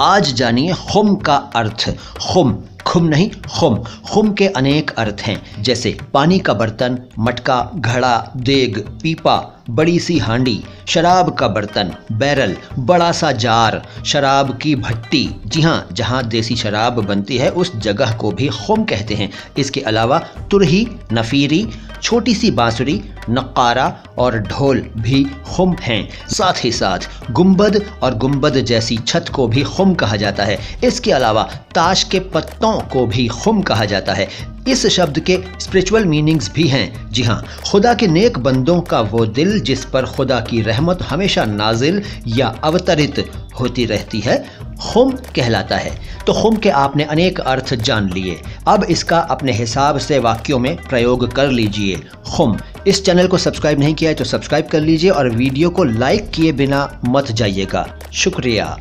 आज जानिए खुम का अर्थ। खुम नहीं खुम। खुम के अनेक अर्थ हैं, जैसे पानी का बर्तन, मटका, घड़ा, देग, पीपा, बड़ी सी हांडी, शराब का बर्तन, बैरल, बड़ा सा जार, शराब की भट्टी। जी हाँ, जहाँ देसी शराब बनती है उस जगह को भी खुम कहते हैं। इसके अलावा तुरही, नफीरी, छोटी सी बांसुरी, नक्कारा और ढोल भी खुम हैं। साथ ही साथ गुंबद और गुंबद जैसी छत को भी खुम कहा जाता है। इसके अलावा ताश के पत्तों को भी खुम कहा जाता है। इस शब्द के स्पिरिचुअल मीनिंग्स भी हैं। जी हाँ, खुदा के नेक बंदों का वो दिल जिस पर खुदा की रहमत हमेशा नाजिल या अवतरित होती रहती है, खुम कहलाता है। तो खुम के आपने अनेक अर्थ जान लिए। अब इसका अपने हिसाब से वाक्यों में प्रयोग कर लीजिए। खुम। इस चैनल को सब्सक्राइब नहीं किया है तो सब्सक्राइब कर लीजिए और वीडियो को लाइक किए बिना मत जाइएगा। शुक्रिया।